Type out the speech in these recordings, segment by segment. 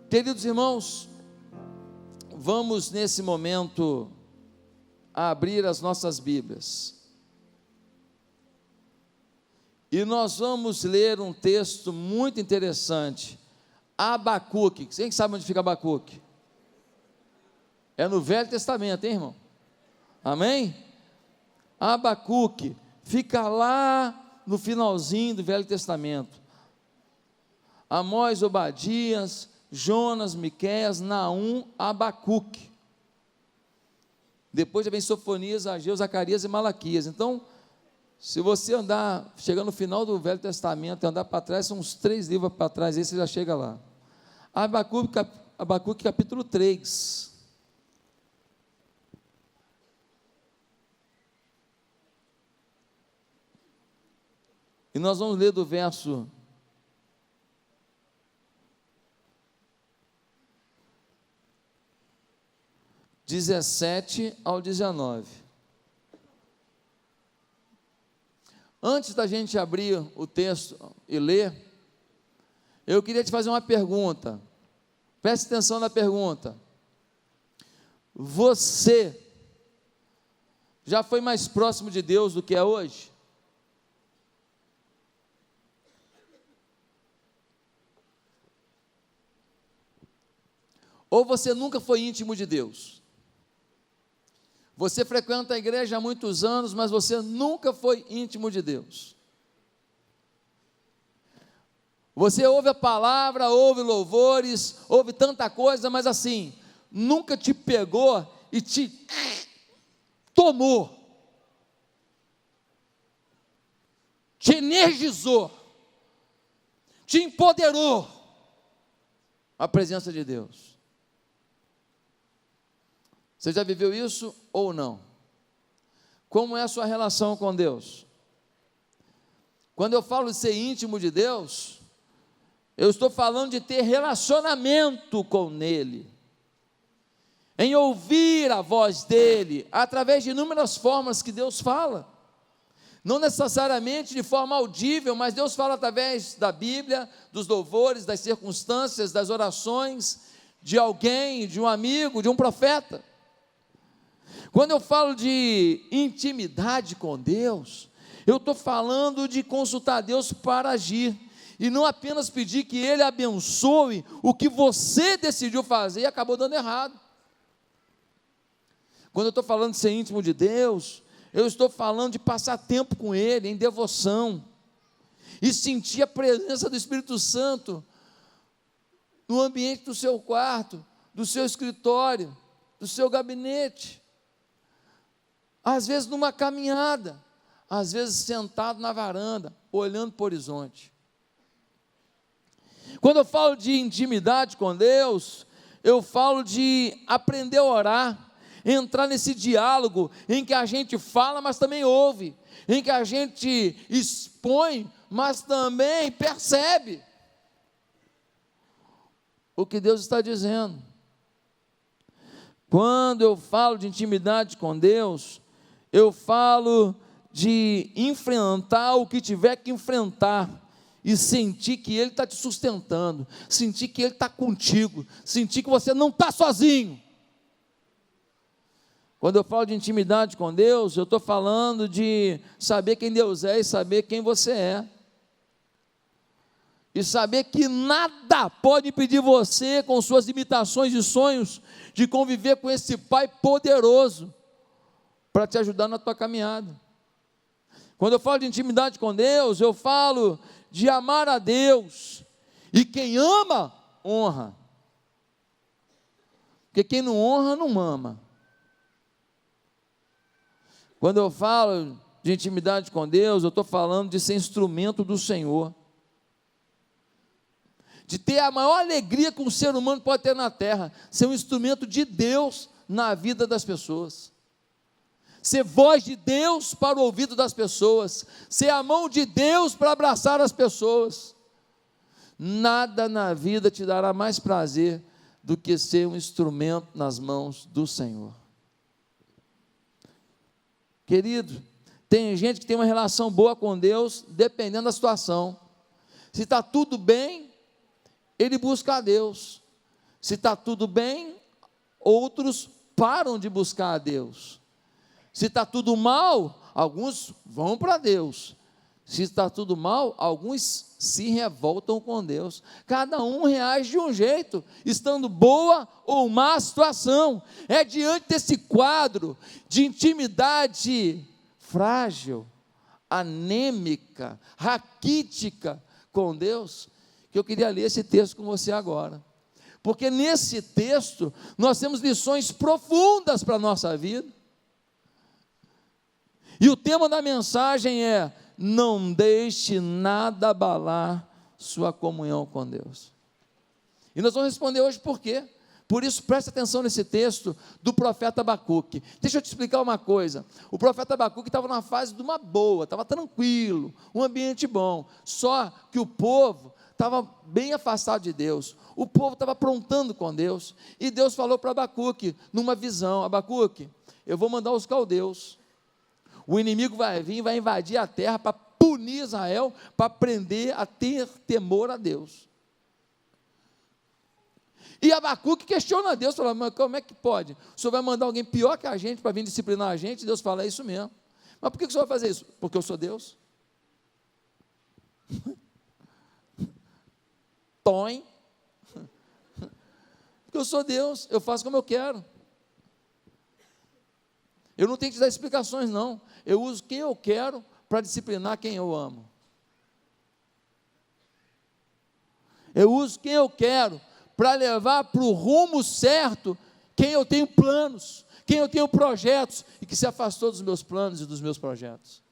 Queridos irmãos, vamos nesse momento abrir as nossas Bíblias. E nós vamos ler um texto muito interessante, Abacuque. Quem sabe onde fica Abacuque? É no Velho Testamento, hein, irmão? Amém? Abacuque fica lá no finalzinho do Velho Testamento. Amós, Obadias, Jonas, Miqueias, Naum, Abacuque. Depois já vem Sofonias, Ageu, Zacarias e Malaquias. Então, se você andar, chegando no final do Velho Testamento e andar para trás, são uns 3 livros para trás, aí você já chega lá. Abacuque capítulo 3. E nós vamos ler do verso 17 ao 19. Antes da gente abrir o texto e ler, eu queria te fazer uma pergunta. Preste atenção na pergunta. Você já foi mais próximo de Deus do que é hoje? Ou você nunca foi íntimo de Deus? Você frequenta a igreja há muitos anos, mas você nunca foi íntimo de Deus. Você ouve a palavra, ouve louvores, ouve tanta coisa, mas assim, nunca te pegou e te tomou, te energizou, te empoderou a presença de Deus. Você já viveu isso ou não? Como é a sua relação com Deus? Quando eu falo de ser íntimo de Deus, eu estou falando de ter relacionamento com Ele, em ouvir a voz dEle, através de inúmeras formas que Deus fala, não necessariamente de forma audível, mas Deus fala através da Bíblia, dos louvores, das circunstâncias, das orações, de alguém, de um amigo, de um profeta. Quando eu falo de intimidade com Deus, eu estou falando de consultar Deus para agir, e não apenas pedir que Ele abençoe o que você decidiu fazer e acabou dando errado. Quando eu estou falando de ser íntimo de Deus, eu estou falando de passar tempo com Ele, em devoção, e sentir a presença do Espírito Santo no ambiente do seu quarto, do seu escritório, do seu gabinete, às vezes numa caminhada, às vezes sentado na varanda, olhando para o horizonte. Quando eu falo de intimidade com Deus, eu falo de aprender a orar, entrar nesse diálogo em que a gente fala, mas também ouve, em que a gente expõe, mas também percebe o que Deus está dizendo. Quando eu falo de intimidade com Deus, eu falo de enfrentar o que tiver que enfrentar, e sentir que Ele está te sustentando, sentir que Ele está contigo, sentir que você não está sozinho. Quando eu falo de intimidade com Deus, eu estou falando de saber quem Deus é e saber quem você é. E saber que nada pode impedir você, com suas limitações e sonhos, de conviver com esse Pai poderoso, para te ajudar na tua caminhada. Quando eu falo de intimidade com Deus, eu falo de amar a Deus, e quem ama, honra, porque quem não honra, não ama. Quando eu falo de intimidade com Deus, eu estou falando de ser instrumento do Senhor, de ter a maior alegria que um ser humano pode ter na terra, ser um instrumento de Deus na vida das pessoas, ser voz de Deus para o ouvido das pessoas, ser a mão de Deus para abraçar as pessoas. Nada na vida te dará mais prazer do que ser um instrumento nas mãos do Senhor. Querido, tem gente que tem uma relação boa com Deus, dependendo da situação. Se está tudo bem, ele busca a Deus. Se está tudo bem, outros param de buscar a Deus. Se está tudo mal, alguns vão para Deus. Se está tudo mal, alguns se revoltam com Deus. Cada um reage de um jeito, estando boa ou má situação. É diante desse quadro de intimidade frágil, anêmica, raquítica com Deus, que eu queria ler esse texto com você agora. Porque nesse texto nós temos lições profundas para a nossa vida. E o tema da mensagem é: não deixe nada abalar sua comunhão com Deus. E nós vamos responder hoje por quê. Por isso, preste atenção nesse texto do profeta Abacuque. Deixa eu te explicar uma coisa. O profeta Abacuque estava numa fase de uma boa, estava tranquilo, um ambiente bom. Só que o povo estava bem afastado de Deus. O povo estava aprontando com Deus. E Deus falou para Abacuque, numa visão: Abacuque, eu vou mandar os caldeus. O inimigo vai vir, vai invadir a terra para punir Israel, para aprender a ter temor a Deus. E Abacuque questiona a Deus, fala: mas como é que pode? O Senhor vai mandar alguém pior que a gente para vir disciplinar a gente? Deus fala: é isso mesmo. Mas por que o Senhor vai fazer isso? Porque eu sou Deus. Põe. Porque eu sou Deus, eu faço como eu quero. Eu não tenho que te dar explicações, não. Eu uso quem eu quero para disciplinar quem eu amo. Eu uso quem eu quero para levar para o rumo certo quem eu tenho planos, quem eu tenho projetos e que se afastou dos meus planos e dos meus projetos.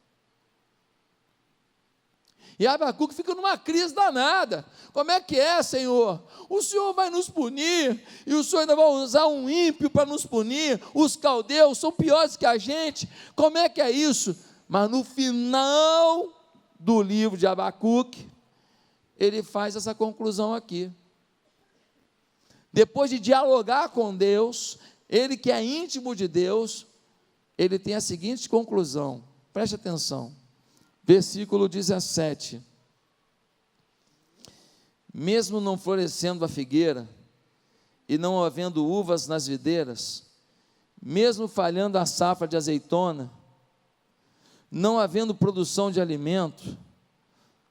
E Abacuque fica numa crise danada. Como é que é, Senhor? O Senhor vai nos punir, e o Senhor ainda vai usar um ímpio para nos punir. Os caldeus são piores que a gente. Como é que é isso? Mas no final do livro de Abacuque, ele faz essa conclusão aqui. Depois de dialogar com Deus, ele que é íntimo de Deus, ele tem a seguinte conclusão. Preste atenção. Versículo 17: mesmo não florescendo a figueira, e não havendo uvas nas videiras, mesmo falhando a safra de azeitona, não havendo produção de alimento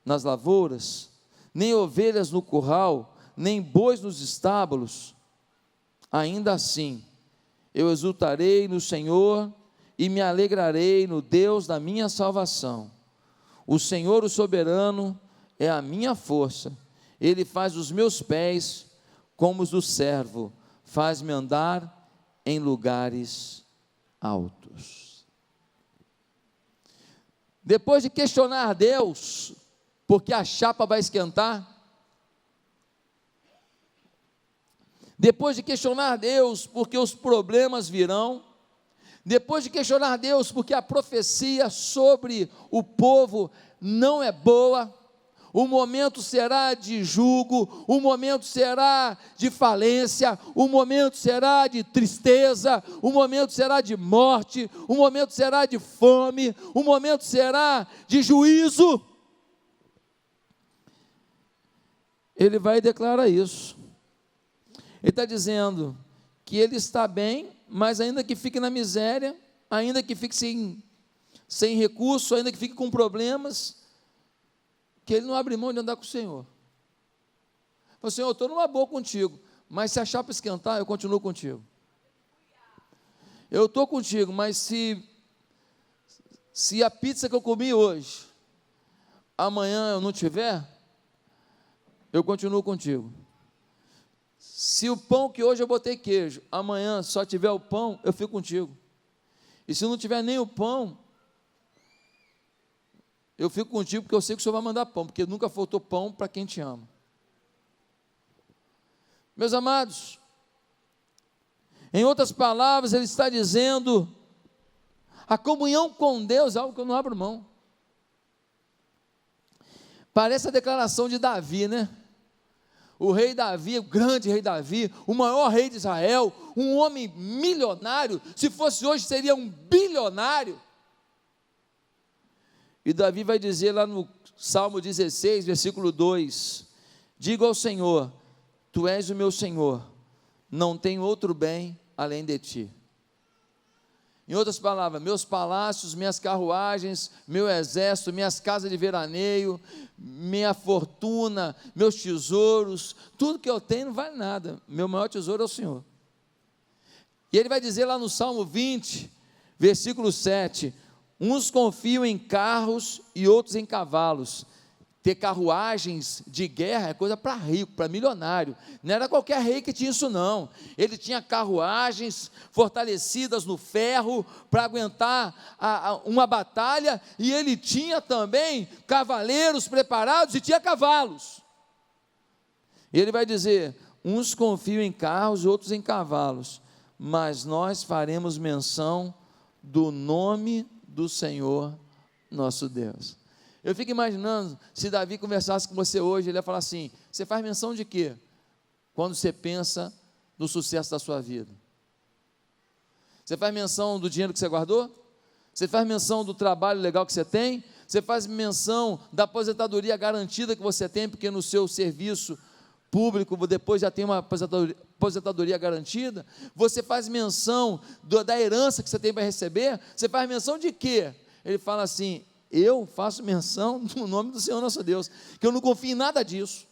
nas lavouras, nem ovelhas no curral, nem bois nos estábulos, ainda assim eu exultarei no Senhor e me alegrarei no Deus da minha salvação. O Senhor, o soberano, é a minha força. Ele faz os meus pés como os do servo, faz-me andar em lugares altos. Depois de questionar Deus, porque a chapa vai esquentar, depois de questionar Deus, porque os problemas virão, depois de questionar Deus, porque a profecia sobre o povo não é boa, o momento será de jugo, o momento será de falência, o momento será de tristeza, o momento será de morte, o momento será de fome, o momento será de juízo. Ele vai declarar isso. Ele está dizendo que ele está bem, mas ainda que fique na miséria, ainda que fique sem recurso, ainda que fique com problemas, que ele não abre mão de andar com o Senhor. Fala: Senhor, eu estou numa boa contigo, mas se a chapa esquentar, eu continuo contigo. Eu estou contigo, mas se a pizza que eu comi hoje, amanhã eu não tiver, eu continuo contigo. Se o pão que hoje eu botei queijo, amanhã só tiver o pão, eu fico contigo. E se não tiver nem o pão, eu fico contigo, porque eu sei que o Senhor vai mandar pão, porque nunca faltou pão para quem te ama. Meus amados, em outras palavras, ele está dizendo: a comunhão com Deus é algo que eu não abro mão. Parece a declaração de Davi, né? O rei Davi, o grande rei Davi, o maior rei de Israel, um homem milionário, se fosse hoje seria um bilionário. E Davi vai dizer lá no Salmo 16, versículo 2: digo ao Senhor, Tu és o meu Senhor, não tenho outro bem além de ti. Em outras palavras, meus palácios, minhas carruagens, meu exército, minhas casas de veraneio, minha fortuna, meus tesouros, tudo que eu tenho não vale nada, meu maior tesouro é o Senhor. E ele vai dizer lá no Salmo 20, versículo 7, uns confiam em carros e outros em cavalos. Ter carruagens de guerra é coisa para rico, para milionário. Não era qualquer rei que tinha isso não. Ele tinha carruagens fortalecidas no ferro para aguentar uma batalha, e ele tinha também cavaleiros preparados e tinha cavalos. Ele vai dizer, uns confiam em carros, outros em cavalos, mas nós faremos menção do nome do Senhor nosso Deus. Eu fico imaginando, se Davi conversasse com você hoje, ele ia falar assim, você faz menção de quê? Quando você pensa no sucesso da sua vida. Você faz menção do dinheiro que você guardou? Você faz menção do trabalho legal que você tem? Você faz menção da aposentadoria garantida que você tem, porque no seu serviço público depois já tem uma aposentadoria garantida? Você faz menção da herança que você tem para receber? Você faz menção de quê? Ele fala assim, eu faço menção no nome do Senhor nosso Deus, que eu não confio em nada disso.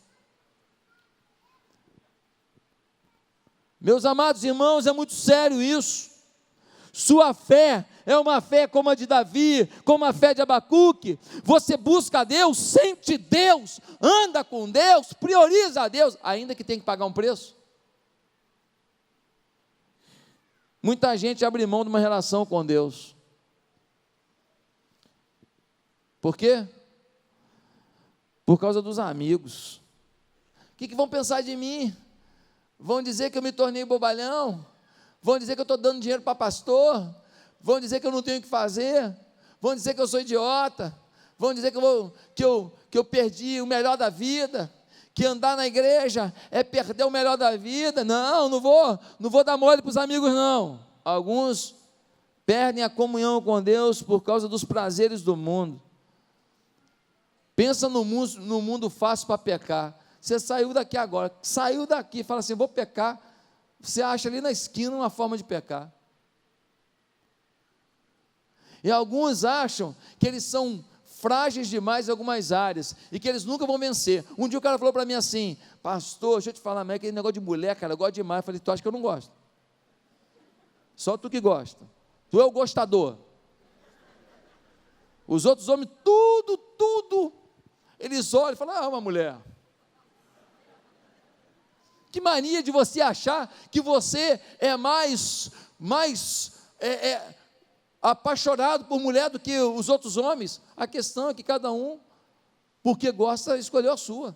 Meus amados irmãos, é muito sério isso. Sua fé é uma fé como a de Davi, como a fé de Abacuque. Você busca a Deus, sente Deus, anda com Deus, prioriza a Deus, ainda que tenha que pagar um preço. Muita gente abre mão de uma relação com Deus. Por quê? Por causa dos amigos. O que vão pensar de mim? Vão dizer que eu me tornei bobalhão? Vão dizer que eu estou dando dinheiro para pastor? Vão dizer que eu não tenho o que fazer? Vão dizer que eu sou idiota? Vão dizer que eu perdi o melhor da vida? Que andar na igreja é perder o melhor da vida? Não vou dar mole para os amigos não. Alguns perdem a comunhão com Deus por causa dos prazeres do mundo. Pensa no mundo fácil para pecar. Você saiu daqui agora, saiu daqui, fala assim, vou pecar. Você acha ali na esquina uma forma de pecar. E alguns acham que eles são frágeis demais em algumas áreas, e que eles nunca vão vencer. Um dia o cara falou para mim assim, pastor, deixa eu te falar, mas aquele negócio de mulher, cara, eu gosto demais. Eu falei, tu acha que eu não gosto? Só tu que gosta. Tu é o gostador. Os outros homens, tudo, eles olham e falam, uma mulher. Que mania de você achar que você é mais apaixonado por mulher do que os outros homens. A questão é que cada um, porque gosta, escolheu a sua.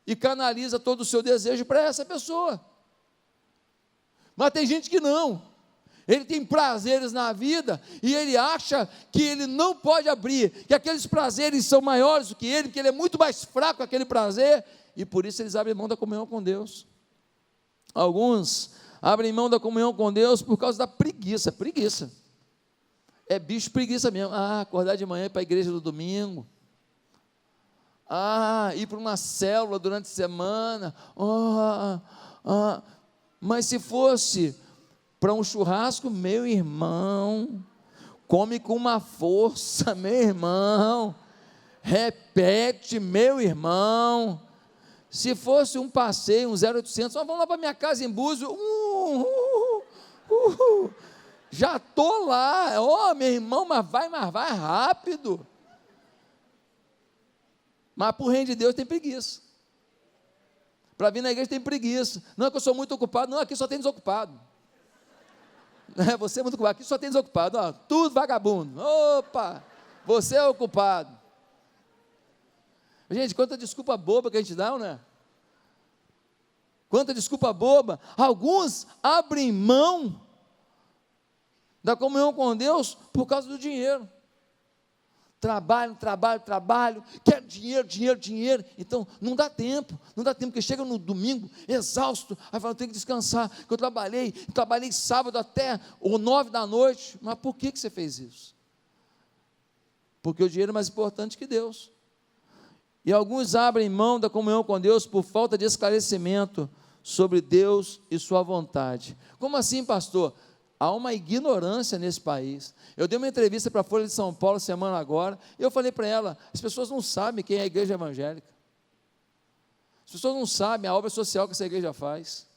E canaliza todo o seu desejo para essa pessoa. Mas tem gente que não. Ele tem prazeres na vida e ele acha que ele não pode abrir, que aqueles prazeres são maiores do que ele, que ele é muito mais fraco que aquele prazer, e por isso eles abrem mão da comunhão com Deus. Alguns abrem mão da comunhão com Deus por causa da preguiça. É bicho preguiça mesmo. Acordar de manhã para a igreja no domingo. Ir para uma célula durante a semana. Mas se fosse para um churrasco, meu irmão, come com uma força, meu irmão, repete, meu irmão. Se fosse um passeio, um 0800, vamos lá para minha casa em Búzios, já estou lá, meu irmão, mas vai rápido. Mas para o reino de Deus tem preguiça. Para vir na igreja tem preguiça. Não é que eu sou muito ocupado, não, aqui só tem desocupado. Você é muito ocupado, aqui só tem desocupado, tudo vagabundo. Opa, você é ocupado. Gente, quanta desculpa boba que a gente dá, não é? Quanta desculpa boba. Alguns abrem mão da comunhão com Deus por causa do dinheiro. Trabalho, quer dinheiro. Então, não dá tempo, porque chega no domingo, exausto, aí fala, eu tenho que descansar, que eu trabalhei sábado até 9 da noite. Mas por que você fez isso? Porque o dinheiro é mais importante que Deus. E alguns abrem mão da comunhão com Deus por falta de esclarecimento sobre Deus e sua vontade. Como assim, pastor? Há uma ignorância nesse país. Eu dei uma entrevista para a Folha de São Paulo semana agora, e eu falei para ela, as pessoas não sabem quem é a igreja evangélica. As pessoas não sabem a obra social que essa igreja faz.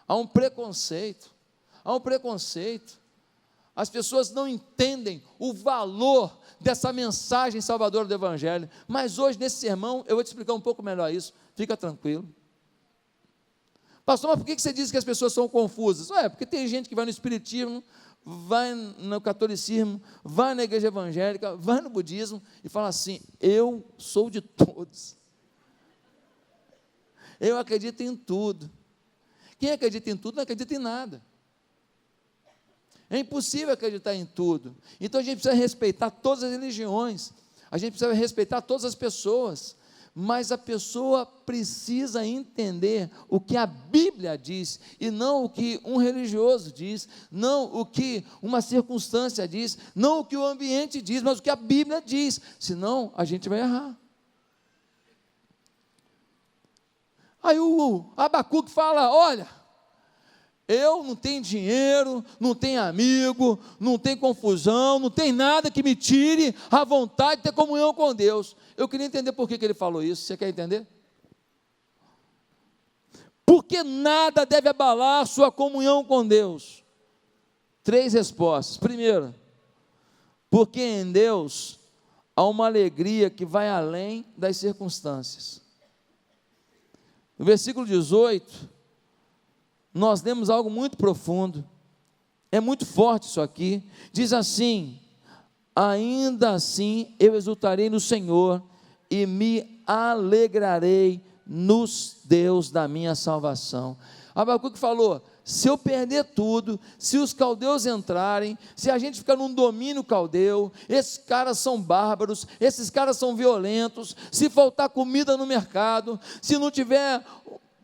Há um preconceito. As pessoas não entendem o valor dessa mensagem salvadora do Evangelho. Mas hoje, nesse sermão, eu vou te explicar um pouco melhor isso. Fica tranquilo. Pastor, mas por que você diz que as pessoas são confusas? Porque tem gente que vai no espiritismo, vai no catolicismo, vai na igreja evangélica, vai no budismo e fala assim: eu sou de todos. Eu acredito em tudo. Quem acredita em tudo não acredita em nada. É impossível acreditar em tudo. Então a gente precisa respeitar todas as religiões, a gente precisa respeitar todas as pessoas, mas a pessoa precisa entender o que a Bíblia diz, e não o que um religioso diz, não o que uma circunstância diz, não o que o ambiente diz, mas o que a Bíblia diz, senão a gente vai errar. Aí o Abacuque fala: olha, eu não tenho dinheiro, não tenho amigo, não tenho confusão, não tem nada que me tire a vontade de ter comunhão com Deus. Eu queria entender por que ele falou isso. Você quer entender? Porque nada deve abalar sua comunhão com Deus. 3 respostas. Primeiro, porque em Deus há uma alegria que vai além das circunstâncias. No versículo 18, nós lemos algo muito profundo, é muito forte isso aqui. Diz assim: ainda assim eu exultarei no Senhor e me alegrarei nos Deus da minha salvação. Abacuque falou: se eu perder tudo, se os caldeus entrarem, se a gente ficar num domínio caldeu, esses caras são bárbaros, esses caras são violentos, se faltar comida no mercado, se não tiver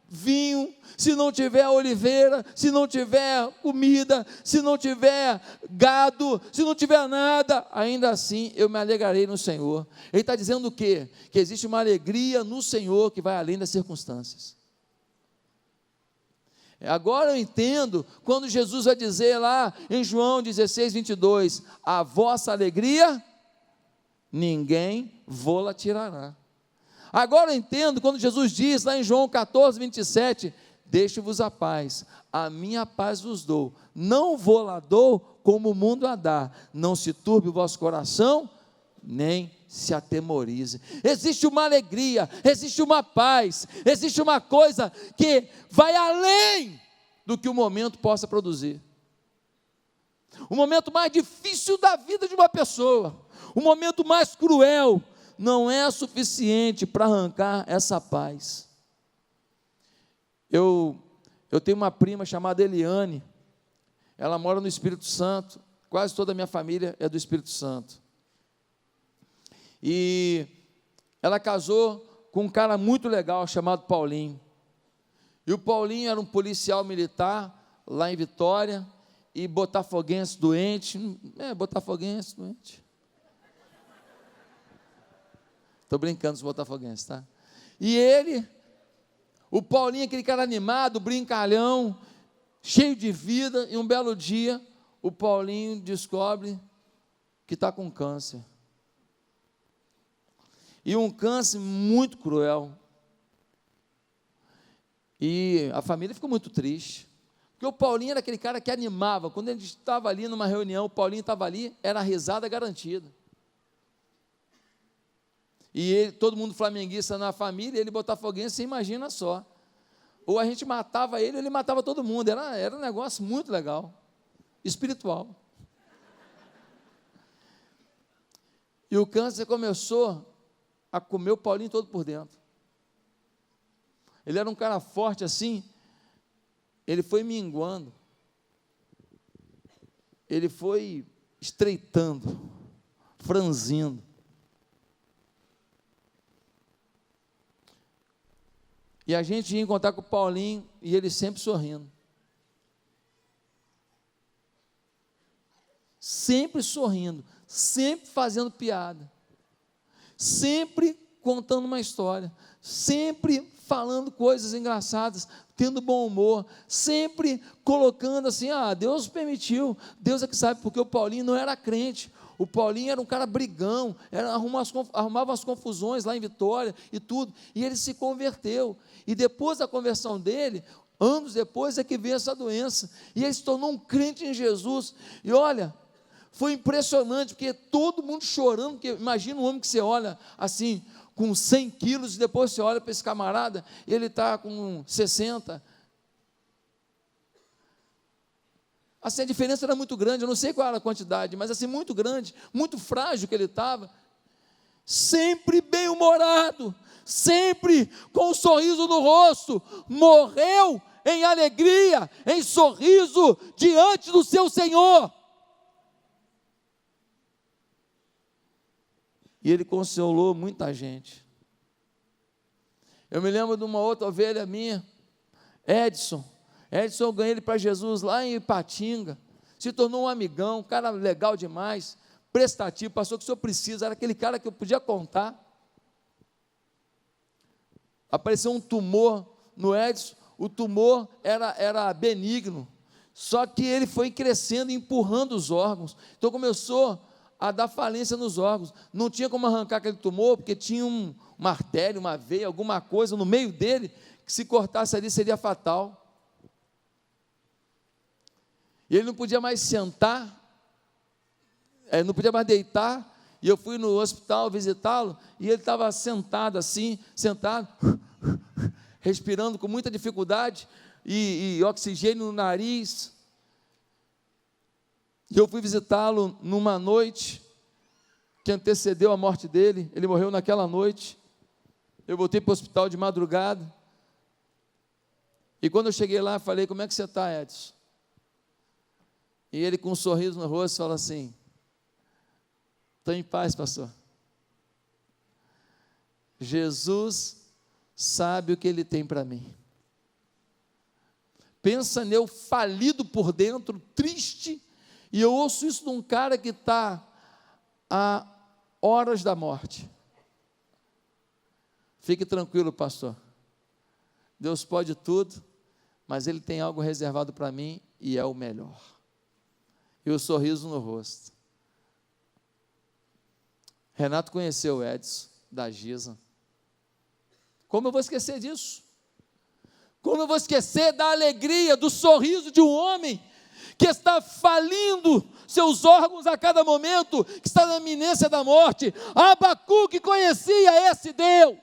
vinho, se não tiver oliveira, se não tiver comida, se não tiver gado, se não tiver nada, ainda assim eu me alegrarei no Senhor. Ele está dizendo o quê? Que existe uma alegria no Senhor que vai além das circunstâncias. Agora eu entendo quando Jesus vai dizer lá em João 16, 22, a vossa alegria ninguém vô-la tirará. Agora eu entendo quando Jesus diz lá em João 14, 27, deixo-vos a paz, a minha paz vos dou, não vou-la dou como o mundo a dá, não se turbe o vosso coração, nem se atemorize. Existe uma alegria, existe uma paz, existe uma coisa que vai além do que o momento possa produzir. O momento mais difícil da vida de uma pessoa, o momento mais cruel, não é suficiente para arrancar essa paz. Eu tenho uma prima chamada Eliane, ela mora no Espírito Santo, quase toda a minha família é do Espírito Santo, e ela casou com um cara muito legal chamado Paulinho, e o Paulinho era um policial militar lá em Vitória, e botafoguense doente, estou brincando com os botafoguenses, tá? E ele, o Paulinho, aquele cara animado, brincalhão, cheio de vida, e um belo dia, o Paulinho descobre que está com câncer. E um câncer muito cruel. E a família ficou muito triste, porque o Paulinho era aquele cara que animava. Quando ele estava ali numa reunião, o Paulinho estava ali, era a risada garantida. E ele, todo mundo flamenguista na família, ele botafoguense, você imagina só. Ou a gente matava ele, ou ele matava todo mundo. Era um negócio muito legal, espiritual. E o câncer começou a comer o Paulinho todo por dentro. Ele era um cara forte assim, ele foi minguando, ele foi estreitando, franzindo. E a gente ia encontrar com o Paulinho, e ele sempre sorrindo. Sempre sorrindo, sempre fazendo piada, sempre contando uma história, sempre falando coisas engraçadas, tendo bom humor, sempre colocando assim, Deus permitiu, Deus é que sabe, porque o Paulinho não era crente. O Paulinho era um cara brigão, arrumava as confusões lá em Vitória e tudo, e ele se converteu, e depois da conversão dele, anos depois é que veio essa doença, e ele se tornou um crente em Jesus, e olha, foi impressionante, porque todo mundo chorando, porque imagina um homem que você olha assim, com 100 quilos, e depois você olha para esse camarada, ele está com 60. Assim, a diferença era muito grande, eu não sei qual era a quantidade, mas assim, muito grande, muito frágil que ele estava, sempre bem-humorado, sempre com um sorriso no rosto, morreu em alegria, em sorriso, diante do seu Senhor. E ele consolou muita gente. Eu me lembro de uma outra ovelha minha, Edson, eu ganhei ele para Jesus lá em Ipatinga, se tornou um amigão, um cara legal demais, prestativo, pastor, o que o senhor precisa, era aquele cara que eu podia contar. Apareceu um tumor no Edson, o tumor era benigno, só que ele foi crescendo e empurrando os órgãos, então começou a dar falência nos órgãos, não tinha como arrancar aquele tumor, porque tinha uma artéria, uma veia, alguma coisa no meio dele, que se cortasse ali seria fatal. E ele não podia mais sentar, não podia mais deitar, e eu fui no hospital visitá-lo, e ele estava sentado assim, respirando com muita dificuldade, e oxigênio no nariz. E eu fui visitá-lo numa noite que antecedeu a morte dele, ele morreu naquela noite, eu voltei para o hospital de madrugada, e quando eu cheguei lá, falei, como é que você está, Edson? E ele com um sorriso no rosto, fala assim, estou em paz, pastor, Jesus sabe o que Ele tem para mim. Pensa nele falido por dentro, triste, e eu ouço isso de um cara que está a horas da morte. Fique tranquilo, pastor, Deus pode tudo, mas Ele tem algo reservado para mim, e é o melhor. E o sorriso no rosto. Renato conheceu o Edson, da Giza. Como eu vou esquecer disso? Como eu vou esquecer da alegria, do sorriso de um homem que está falindo seus órgãos a cada momento, que está na iminência da morte? Abacuque conhecia esse Deus,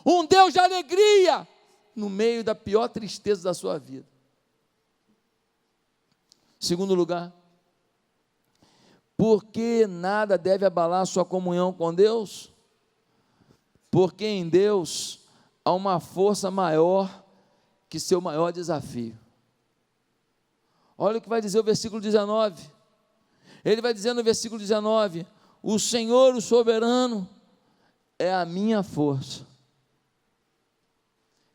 um Deus de alegria, no meio da pior tristeza da sua vida. Segundo lugar, porque nada deve abalar a sua comunhão com Deus? Porque em Deus há uma força maior que seu maior desafio. Olha o que vai dizer o versículo 19, ele vai dizer no versículo 19, o Senhor, o soberano, é a minha força.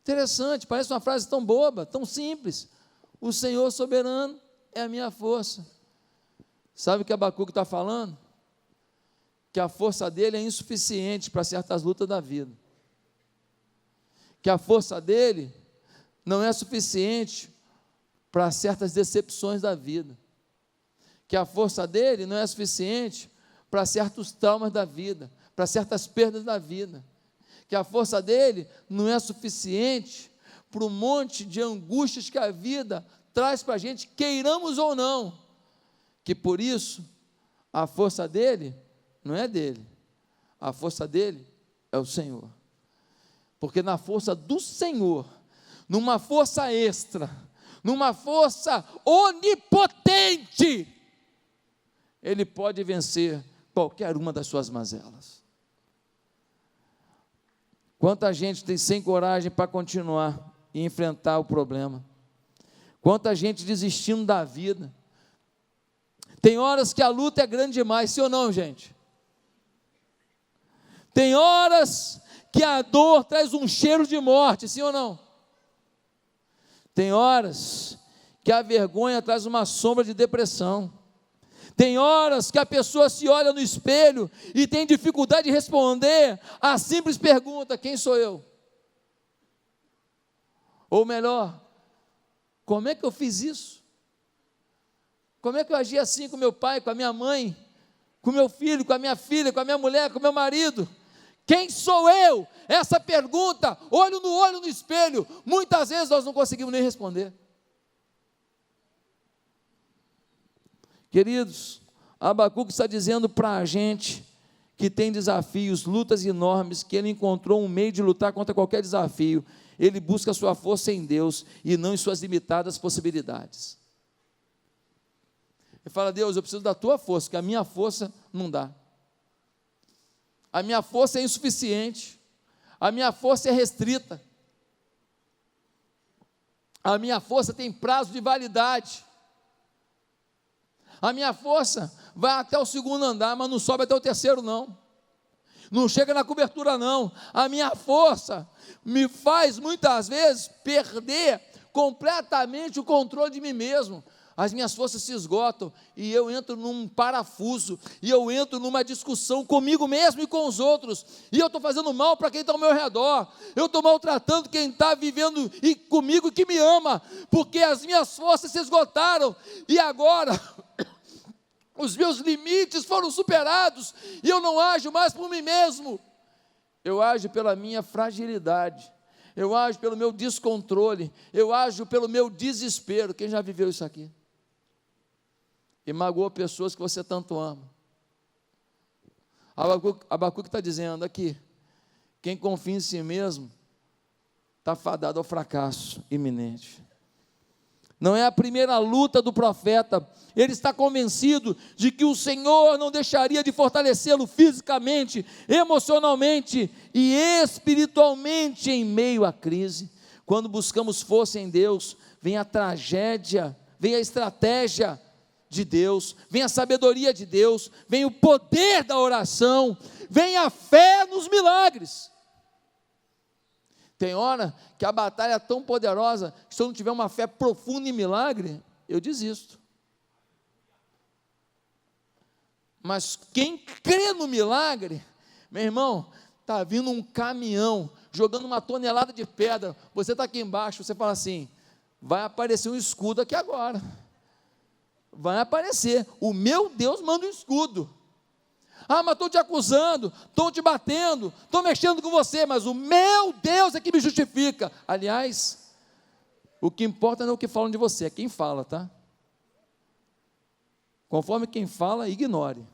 Interessante, parece uma frase tão boba, tão simples, o Senhor soberano é a minha força. Sabe o que Abacuque está falando? Que a força dele é insuficiente para certas lutas da vida, que a força dele não é suficiente para certas decepções da vida, que a força dele não é suficiente para certos traumas da vida, para certas perdas da vida, que a força dele não é suficiente para um monte de angústias que a vida traz para a gente, queiramos ou não, que por isso a força dele não é dele, a força dele é o Senhor, porque na força do Senhor, numa força extra, numa força onipotente, ele pode vencer qualquer uma das suas mazelas. Quanta gente tem sem coragem para continuar e enfrentar o problema, quanta gente desistindo da vida. Tem horas que a luta é grande demais, sim ou não, gente? Tem horas que a dor traz um cheiro de morte, sim ou não? Tem horas que a vergonha traz uma sombra de depressão. Tem horas que a pessoa se olha no espelho e tem dificuldade de responder a simples pergunta: quem sou eu? Ou melhor, como é que eu fiz isso? Como é que eu agi assim com meu pai, com a minha mãe, com meu filho, com a minha filha, com a minha mulher, com o meu marido? Quem sou eu? Essa pergunta, olho no olho no espelho, muitas vezes nós não conseguimos nem responder. Queridos, Abacuque está dizendo para a gente que tem desafios, lutas enormes, que ele encontrou um meio de lutar contra qualquer desafio. Ele busca a sua força em Deus e não em suas limitadas possibilidades. Ele fala: Deus, eu preciso da tua força, porque a minha força não dá. A minha força é insuficiente, a minha força é restrita, a minha força tem prazo de validade. A minha força vai até o segundo andar, mas não sobe até o terceiro não. Não chega na cobertura não. A minha força me faz muitas vezes perder completamente o controle de mim mesmo. As minhas forças se esgotam e eu entro num parafuso, e eu entro numa discussão comigo mesmo e com os outros, e eu estou fazendo mal para quem está ao meu redor, eu estou maltratando quem está vivendo comigo e que me ama, porque as minhas forças se esgotaram, e agora os meus limites foram superados, e eu não ajo mais por mim mesmo, eu ajo pela minha fragilidade, eu ajo pelo meu descontrole, eu ajo pelo meu desespero. Quem já viveu isso aqui? E magoou pessoas que você tanto ama. Abacuque está dizendo aqui: quem confia em si mesmo está fadado ao fracasso iminente. Não é a primeira luta do profeta. Ele está convencido de que o Senhor não deixaria de fortalecê-lo fisicamente, emocionalmente e espiritualmente em meio à crise. Quando buscamos força em Deus, vem a tragédia, vem a estratégia de Deus, vem a sabedoria de Deus, vem o poder da oração, vem a fé nos milagres. Tem hora que a batalha é tão poderosa que se eu não tiver uma fé profunda em milagre, eu desisto. Mas quem crê no milagre, meu irmão, está vindo um caminhão, jogando uma tonelada de pedra, você está aqui embaixo, você fala assim: vai aparecer um escudo aqui agora, vai aparecer, o meu Deus manda um escudo. Ah, mas estou te acusando, estou te batendo, estou mexendo com você, mas o meu Deus é que me justifica. Aliás, o que importa não é o que falam de você, é quem fala, tá? Conforme quem fala, ignore.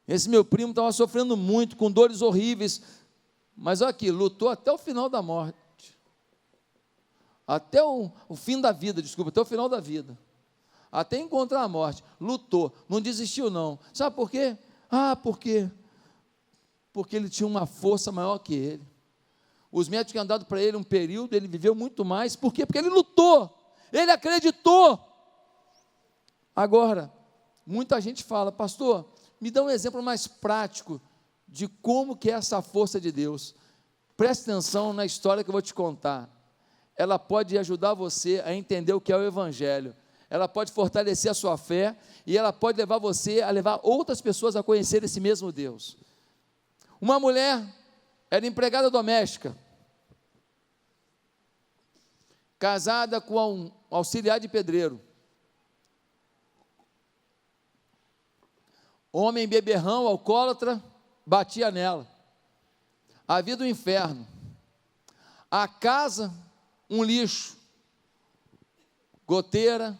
Esse meu primo estava sofrendo muito, com dores horríveis, mas olha aqui, lutou até o final da morte, até o fim da vida, desculpa, até o final da vida, até encontrar a morte, lutou, não desistiu não. Sabe por quê? Porque ele tinha uma força maior que ele. Os médicos tinham dado para ele um período, ele viveu muito mais. Por quê? Porque ele lutou, ele acreditou. Agora, muita gente fala: pastor, me dá um exemplo mais prático de como que é essa força de Deus. Preste atenção na história que eu vou te contar. Ela pode ajudar você a entender o que é o Evangelho. Ela pode fortalecer a sua fé e ela pode levar você a levar outras pessoas a conhecer esse mesmo Deus. Uma mulher era empregada doméstica, casada com um auxiliar de pedreiro. Homem beberrão, alcoólatra, batia nela. A vida do inferno. A casa, um lixo. Goteira,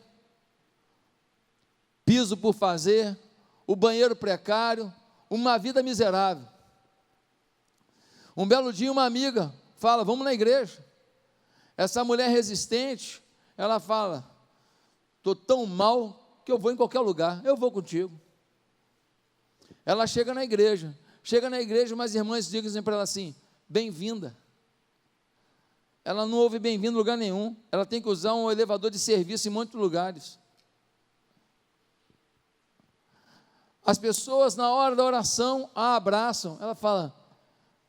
piso por fazer, o banheiro precário, uma vida miserável. Um belo dia uma amiga fala: vamos na igreja. Essa mulher resistente, ela fala: estou tão mal que eu vou em qualquer lugar, eu vou contigo. Ela chega na igreja, umas irmãs dizem para ela assim: bem-vinda. Ela não ouve bem-vindo em lugar nenhum, ela tem que usar um elevador de serviço em muitos lugares. As pessoas na hora da oração a abraçam, ela fala: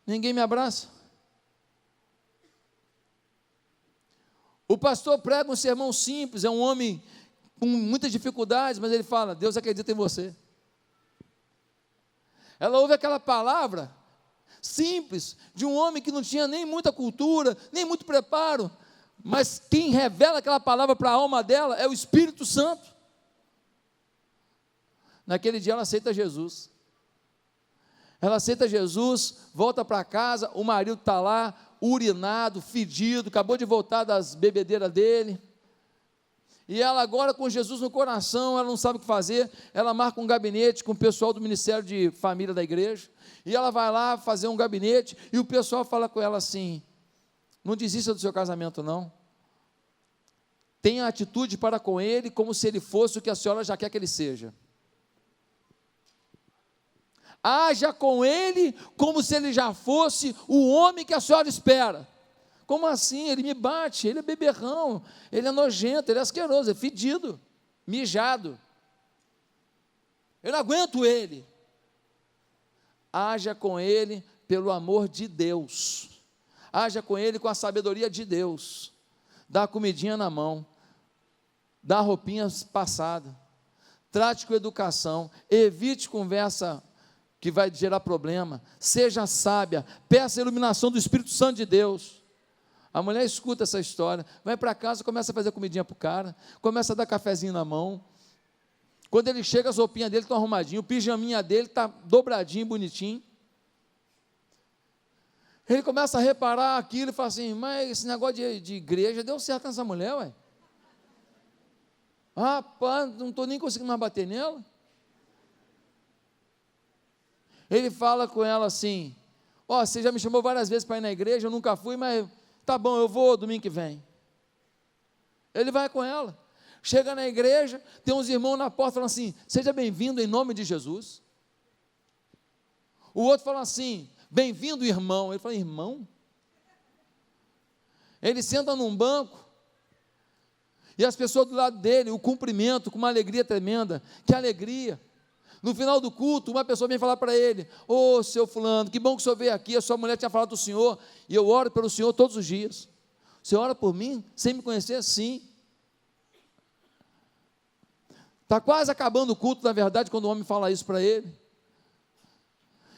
ninguém me abraça. O pastor prega um sermão simples, é um homem com muitas dificuldades, mas ele fala: Deus acredita em você. Ela ouve aquela palavra simples, de um homem que não tinha nem muita cultura, nem muito preparo, mas quem revela aquela palavra para a alma dela é o Espírito Santo. Naquele dia ela aceita Jesus. Ela aceita Jesus, volta para casa, o marido está lá, urinado, fedido, acabou de voltar das bebedeiras dele. E ela agora com Jesus no coração, ela não sabe o que fazer, ela marca um gabinete com o pessoal do Ministério de Família da igreja, e ela vai lá fazer um gabinete, e o pessoal fala com ela assim: não desista do seu casamento não, tenha atitude para com ele, como se ele fosse o que a senhora já quer que ele seja. Haja com ele, como se ele já fosse o homem que a senhora espera. Como assim? Ele me bate, ele é beberrão, ele é nojento, ele é asqueroso, é fedido, mijado. Eu não aguento ele. Haja com ele pelo amor de Deus. Haja com ele com a sabedoria de Deus. Dá a comidinha na mão. Dá a roupinha passada. Trate com educação. Evite conversa que vai gerar problema. Seja sábia. Peça a iluminação do Espírito Santo de Deus. A mulher escuta essa história, vai para casa, começa a fazer comidinha para o cara, começa a dar cafezinho na mão. Quando ele chega, as roupinhas dele estão arrumadinhas, o pijaminha dele está dobradinho, bonitinho. Ele começa a reparar aquilo e fala assim: mas esse negócio de igreja deu certo nessa mulher, ué. Rapaz, não estou nem conseguindo mais bater nela. Ele fala com ela assim: ó, você já me chamou várias vezes para ir na igreja, eu nunca fui, mas tá bom, eu vou domingo que vem. Ele vai com ela. Chega na igreja, tem uns irmãos na porta falando assim: seja bem-vindo em nome de Jesus. O outro fala assim: bem-vindo, irmão. Ele fala: irmão? Ele senta num banco, e as pessoas do lado dele, o cumprimento com uma alegria tremenda. Que alegria! No final do culto, uma pessoa vem falar para ele: ô seu fulano, que bom que o senhor veio aqui, a sua mulher tinha falado do senhor, e eu oro pelo senhor todos os dias. O senhor ora por mim, sem me conhecer? Sim. Está quase acabando o culto, na verdade, quando o homem fala isso para ele.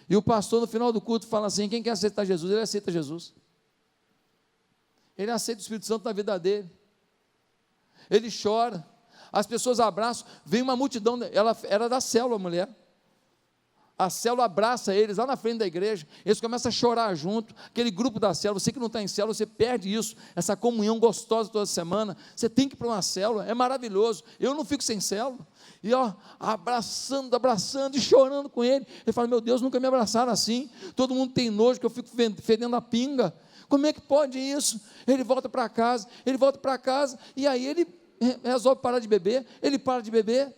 E o pastor, no final do culto, fala assim: quem quer aceitar Jesus? Ele aceita Jesus. Ele aceita o Espírito Santo na vida dele. Ele chora. As pessoas abraçam, vem uma multidão, ela era da célula, a mulher. A célula abraça eles lá na frente da igreja, eles começam a chorar junto, aquele grupo da célula. Você que não está em célula, você perde isso, essa comunhão gostosa toda semana. Você tem que ir para uma célula, é maravilhoso. Eu não fico sem célula. E ó, abraçando e chorando com ele. Ele fala: meu Deus, nunca me abraçaram assim. Todo mundo tem nojo, que eu fico fedendo a pinga. Como é que pode isso? Ele volta para casa, e aí ele resolve parar de beber, ele para de beber,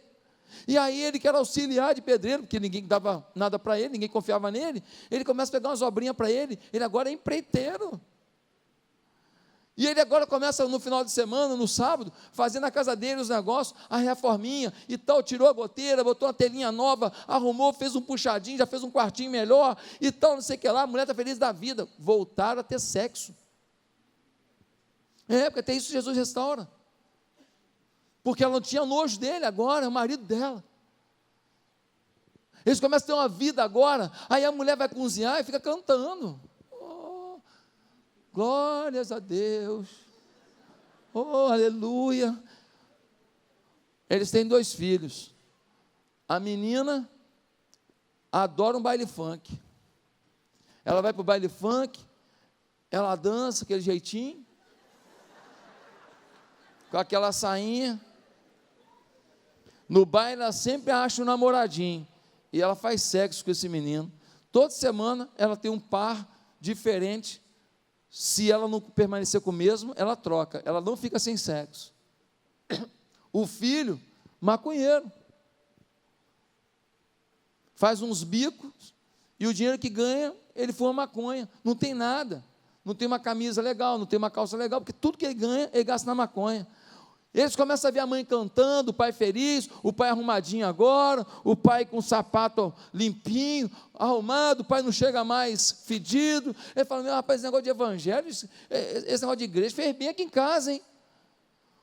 e aí ele quer auxiliar de pedreiro, porque ninguém dava nada para ele, ninguém confiava nele, ele começa a pegar umas obrinhas para ele agora é empreiteiro, e ele agora começa no final de semana, no sábado, fazer na casa dele os negócios, a reforminha e tal, tirou a goteira, botou uma telinha nova, arrumou, fez um puxadinho, já fez um quartinho melhor, e tal, não sei o que lá, a mulher está feliz da vida, voltaram a ter sexo, porque até isso Jesus restaura, porque ela não tinha nojo dele agora, é o marido dela. Eles começam a ter uma vida agora, aí a mulher vai cozinhar e fica cantando. Oh, glórias a Deus. Oh, aleluia. Eles têm 2 filhos. A menina adora um baile funk. Ela vai para o baile funk, ela dança aquele jeitinho, com aquela sainha. No baile ela sempre acha um namoradinho, e ela faz sexo com esse menino. Toda semana ela tem um par diferente. Se ela não permanecer com o mesmo, ela troca, ela não fica sem sexo. O filho, maconheiro, faz uns bicos, e o dinheiro que ganha, ele fuma maconha, não tem nada, não tem uma camisa legal, não tem uma calça legal, porque tudo que ele ganha, ele gasta na maconha. Eles começam a ver a mãe cantando, o pai feliz, o pai arrumadinho agora, o pai com o sapato limpinho, arrumado, o pai não chega mais fedido. Ele fala: meu rapaz, esse negócio de evangelho, esse negócio de igreja, fez bem aqui em casa, hein?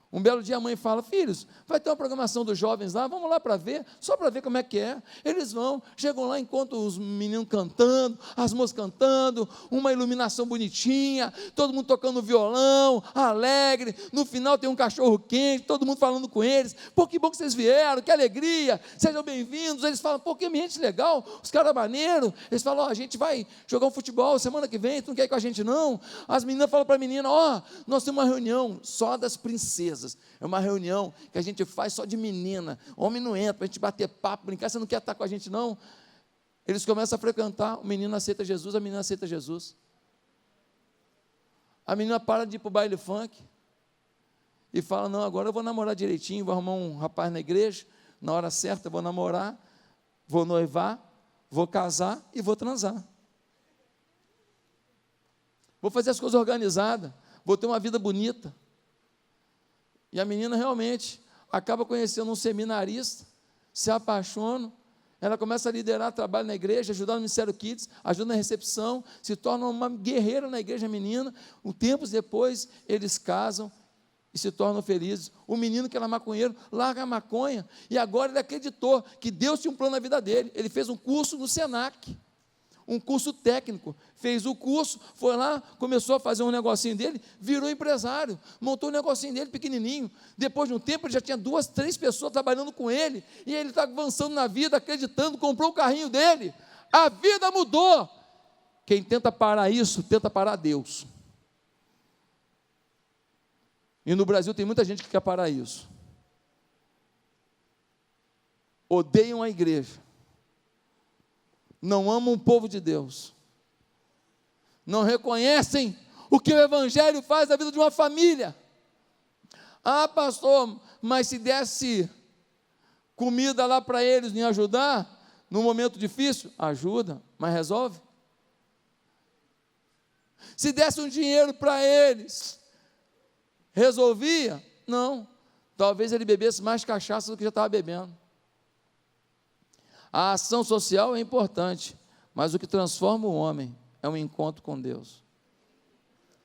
Um belo dia a mãe fala: filhos, vai ter uma programação dos jovens lá, vamos lá para ver, só para ver como é que é. Eles vão, chegam lá, encontram os meninos cantando, as moças cantando, uma iluminação bonitinha, todo mundo tocando violão, alegre, no final tem um cachorro quente, todo mundo falando com eles: pô, que bom que vocês vieram, que alegria, sejam bem-vindos. Eles falam: pô, que ambiente legal, os caras maneiros. Eles falam: ó, a gente vai jogar um futebol semana que vem, tu não quer ir com a gente não? As meninas falam para a menina: ó, nós temos uma reunião só das princesas. É uma reunião que a gente faz só de menina, homem não entra, para a gente bater papo, brincar. Você não quer estar com a gente não? Eles começam a frequentar, o menino aceita Jesus, a menina aceita Jesus. A menina para de ir para o baile funk e fala: não, agora eu vou namorar direitinho, vou arrumar um rapaz na igreja, na hora certa eu vou namorar, vou noivar, vou casar e vou transar. Vou fazer as coisas organizadas, vou ter uma vida bonita. E a menina realmente acaba conhecendo um seminarista, se apaixona, ela começa a liderar trabalho na igreja, ajudar no Ministério Kids, ajuda na recepção, se torna uma guerreira na igreja, menina. Tempos depois, eles casam e se tornam felizes. O menino que era maconheiro, larga a maconha, e agora ele acreditou que Deus tinha um plano na vida dele. Ele fez um curso no Senac, um curso técnico, fez o curso, foi lá, começou a fazer um negocinho dele, virou empresário, montou um negocinho dele pequenininho. Depois de um tempo, ele já tinha 2, 3 pessoas trabalhando com ele, e ele está avançando na vida, acreditando, comprou o carrinho dele, a vida mudou. Quem tenta parar isso, tenta parar Deus. E no Brasil tem muita gente que quer parar isso. Odeiam a igreja, não amam o povo de Deus, não reconhecem o que o Evangelho faz na vida de uma família. Ah, pastor, mas se desse comida lá para eles, me ajudar, num momento difícil, ajuda, mas resolve? Se desse um dinheiro para eles, resolvia? Não, talvez ele bebesse mais cachaça do que já estava bebendo. A ação social é importante, mas o que transforma o homem é um encontro com Deus.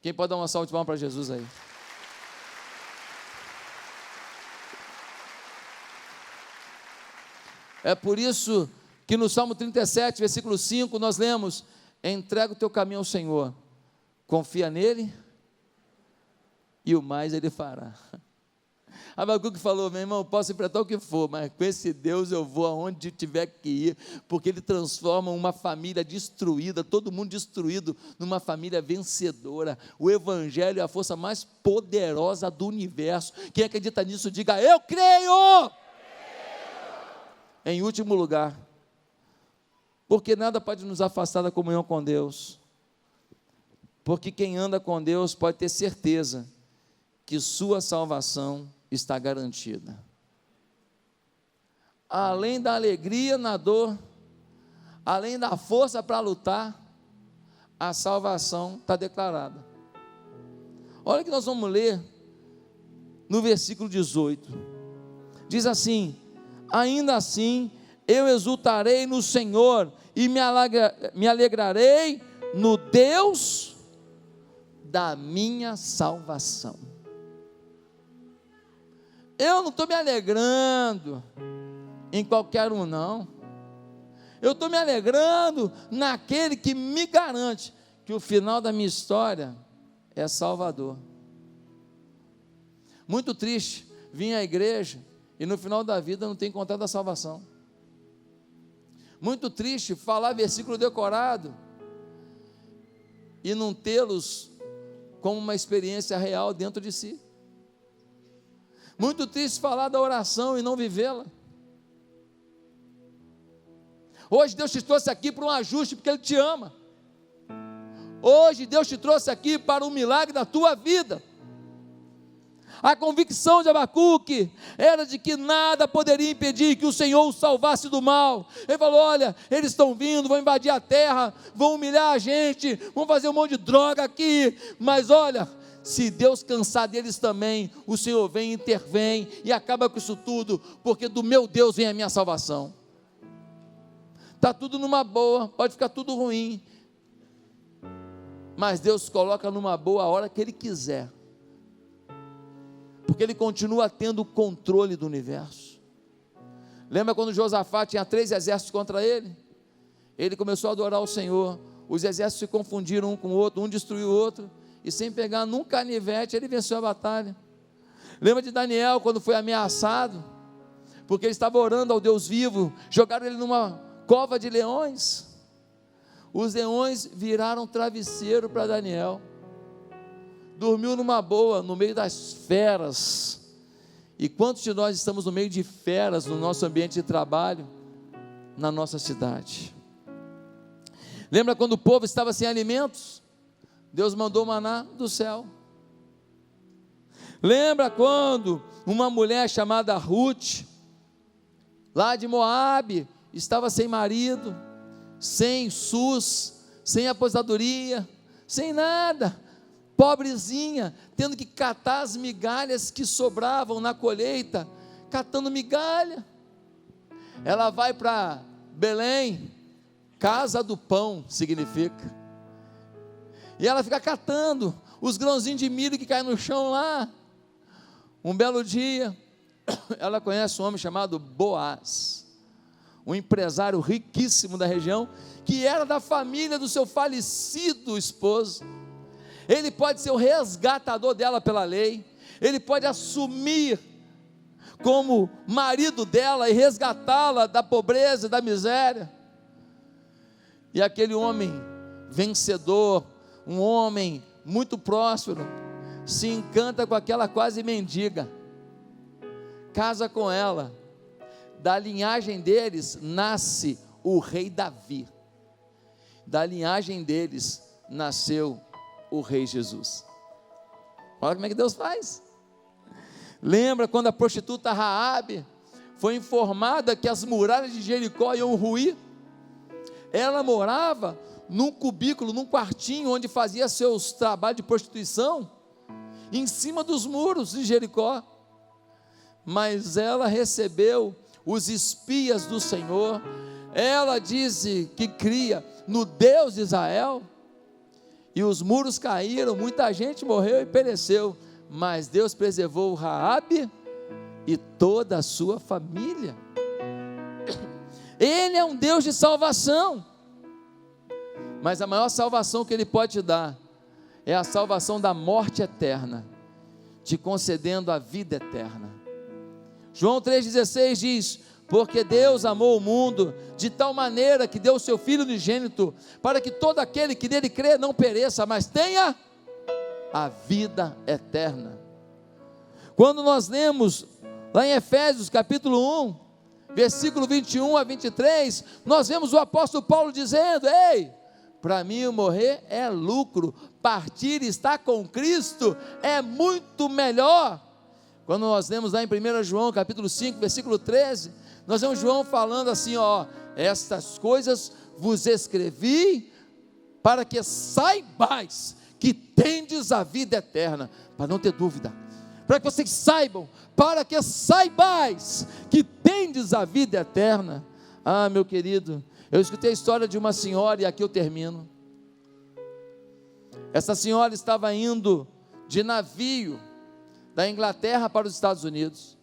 Quem pode dar uma salva de palmas para Jesus aí? É por isso que no Salmo 37, versículo 5, nós lemos: entrega o teu caminho ao Senhor, confia nele, e o mais ele fará. Abacuque falou: meu irmão, eu posso enfrentar o que for, mas com esse Deus eu vou aonde tiver que ir, porque Ele transforma uma família destruída, todo mundo destruído, numa família vencedora. O Evangelho é a força mais poderosa do universo. Quem acredita nisso, diga: eu creio! Em último lugar, porque nada pode nos afastar da comunhão com Deus, porque quem anda com Deus pode ter certeza que sua salvação está garantida. Além da alegria na dor, além da força para lutar, a salvação está declarada. Olha que nós vamos ler no versículo 18. Diz assim: ainda assim eu exultarei no Senhor e me alegrarei no Deus da minha salvação. Eu não estou me alegrando em qualquer um, não. Eu estou me alegrando naquele que me garante que o final da minha história é Salvador. Muito triste vir à igreja e no final da vida não ter encontrado a salvação. Muito triste falar versículo decorado e não tê-los como uma experiência real dentro de si. Muito triste falar da oração e não vivê-la. Hoje Deus te trouxe aqui para um ajuste, porque Ele te ama. Hoje Deus te trouxe aqui para um milagre da tua vida. A convicção de Abacuque era de que nada poderia impedir que o Senhor o salvasse do mal. Ele falou: olha, eles estão vindo, vão invadir a terra, vão humilhar a gente, vão fazer um monte de droga aqui, mas olha, se Deus cansar deles também, o Senhor vem, intervém e acaba com isso tudo, porque do meu Deus vem a minha salvação. Está tudo numa boa, pode ficar tudo ruim, mas Deus coloca numa boa a hora que Ele quiser. porque Ele continua tendo o controle do universo. Lembra quando Josafá tinha 3 exércitos contra ele? Ele começou a adorar o Senhor, os exércitos se confundiram um com o outro, um destruiu o outro, e sem pegar num canivete, ele venceu a batalha. Lembra de Daniel, quando foi ameaçado, porque ele estava orando ao Deus vivo, jogaram ele numa cova de leões, os leões viraram travesseiro para Daniel, dormiu numa boa, no meio das feras. E quantos de nós estamos no meio de feras, no nosso ambiente de trabalho, na nossa cidade? Lembra quando o povo estava sem alimentos? Deus mandou maná do céu. Lembra quando uma mulher chamada Ruth, lá de Moabe, estava sem marido, sem SUS, sem aposentadoria, sem nada, pobrezinha, tendo que catar as migalhas que sobravam na colheita, catando migalha. Ela vai para Belém, casa do pão significa, e ela fica catando os grãozinhos de milho que caem no chão lá. Um belo dia, ela conhece um homem chamado Boaz, um empresário riquíssimo da região, que era da família do seu falecido esposo. Ele pode ser o resgatador dela pela lei, ele pode assumir como marido dela e resgatá-la da pobreza e da miséria. E aquele homem vencedor, um homem muito próspero, se encanta com aquela quase mendiga, casa com ela. Da linhagem deles nasce o rei Davi, da linhagem deles nasceu o rei Jesus. Olha como é que Deus faz. Lembra quando a prostituta Raabe foi informada que as muralhas de Jericó iam ruir? Ela morava num cubículo, num quartinho onde fazia seus trabalhos de prostituição, em cima dos muros de Jericó. Mas ela recebeu os espias do Senhor, ela disse que cria no Deus de Israel, e os muros caíram, muita gente morreu e pereceu, mas Deus preservou Raabe e toda a sua família. Ele é um Deus de salvação, mas a maior salvação que Ele pode te dar é a salvação da morte eterna, te concedendo a vida eterna. João 3,16 diz: porque Deus amou o mundo de tal maneira que deu o seu Filho unigênito, para que todo aquele que nele crê não pereça, mas tenha a vida eterna. Quando nós lemos lá em Efésios capítulo 1, versículo 21 a 23, nós vemos o apóstolo Paulo dizendo: ei, para mim o morrer é lucro, partir e estar com Cristo é muito melhor. Quando nós lemos lá em 1 João capítulo 5, versículo 13, nós vemos João falando assim, estas coisas vos escrevi para que saibais que tendes a vida eterna, para não ter dúvida, para que vocês saibam, para que saibais que tendes a vida eterna. Ah, meu querido, eu escutei a história de uma senhora, e aqui eu termino. Essa senhora estava indo de navio da Inglaterra para os Estados Unidos.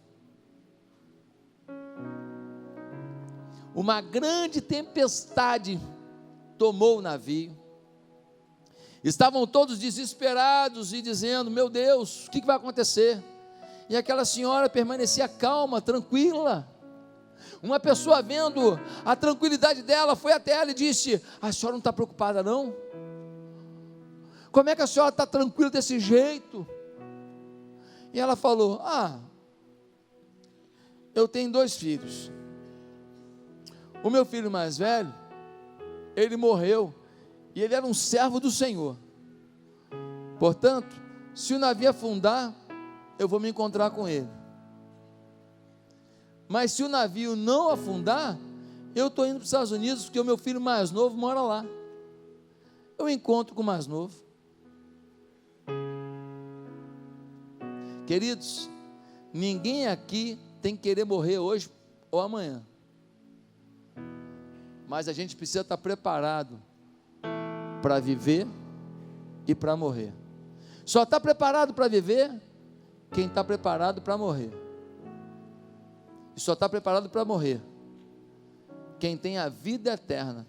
Uma grande tempestade tomou o navio. Estavam todos desesperados e dizendo: meu Deus, o que vai acontecer? E aquela senhora permanecia calma, tranquila. Uma pessoa, vendo a tranquilidade dela, foi até ela e disse: a senhora não está preocupada não? Como é que a senhora está tranquila desse jeito? E ela falou: eu tenho 2 filhos. O meu filho mais velho, ele morreu, e ele era um servo do Senhor. Portanto, se o navio afundar, eu vou me encontrar com ele. Mas se o navio não afundar, eu estou indo para os Estados Unidos, porque o meu filho mais novo mora lá. Eu encontro com o mais novo. Queridos, ninguém aqui tem que querer morrer hoje ou amanhã, mas a gente precisa estar preparado para viver e para morrer. Só está preparado para viver quem está preparado para morrer. E só está preparado para morrer quem tem a vida eterna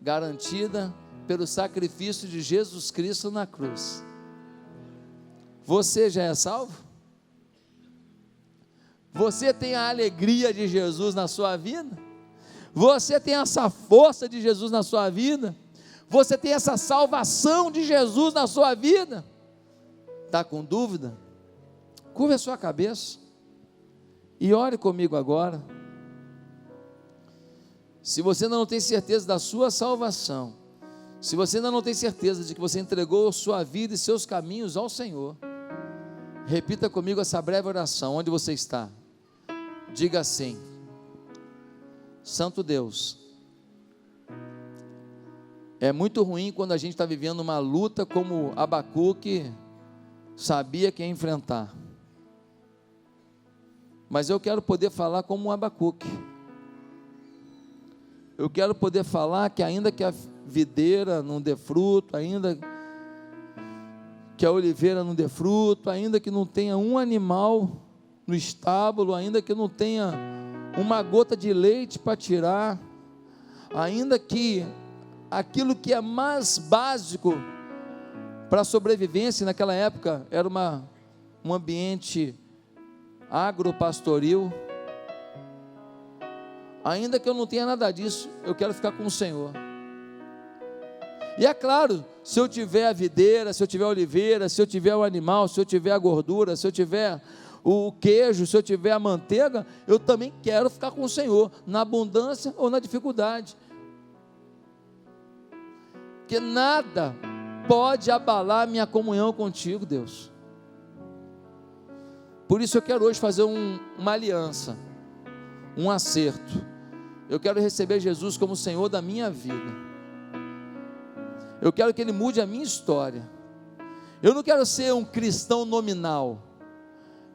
garantida pelo sacrifício de Jesus Cristo na cruz. Você já é salvo? Você tem a alegria de Jesus na sua vida? Você tem essa força de Jesus na sua vida? Você tem essa salvação de Jesus na sua vida? Está com dúvida? Curva a sua cabeça e ore comigo agora. Se você ainda não tem certeza da sua salvação, se você ainda não tem certeza de que você entregou sua vida e seus caminhos ao Senhor, repita comigo essa breve oração, onde você está. Diga assim: Santo Deus, é muito ruim quando a gente está vivendo uma luta como Abacuque sabia que ia enfrentar, mas eu quero poder falar como um Abacuque. Eu quero poder falar que ainda que a videira não dê fruto, ainda que a oliveira não dê fruto, ainda que não tenha um animal no estábulo, ainda que não tenha uma gota de leite para tirar, ainda que aquilo que é mais básico para a sobrevivência naquela época era um ambiente agropastoril, ainda que eu não tenha nada disso, eu quero ficar com o Senhor. E é claro, se eu tiver a videira, se eu tiver a oliveira, se eu tiver o animal, se eu tiver a gordura, se eu tiver o queijo, se eu tiver a manteiga, eu também quero ficar com o Senhor, na abundância ou na dificuldade, porque nada pode abalar minha comunhão contigo, Deus. Por isso eu quero hoje fazer uma aliança, um acerto. Eu quero receber Jesus como Senhor da minha vida. Eu quero que Ele mude a minha história. Eu não quero ser um cristão nominal,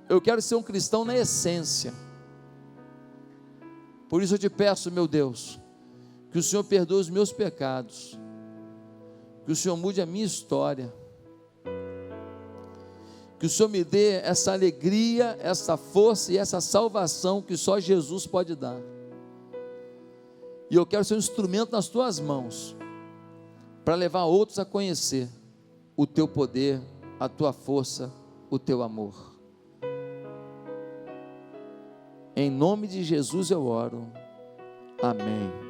eu quero ser um cristão na essência. Por isso eu te peço, meu Deus, que o Senhor perdoe os meus pecados, que o Senhor mude a minha história, que o Senhor me dê essa alegria, essa força e essa salvação que só Jesus pode dar. E eu quero ser um instrumento nas tuas mãos, para levar outros a conhecer o teu poder, a tua força, o teu amor. Em nome de Jesus eu oro. Amém.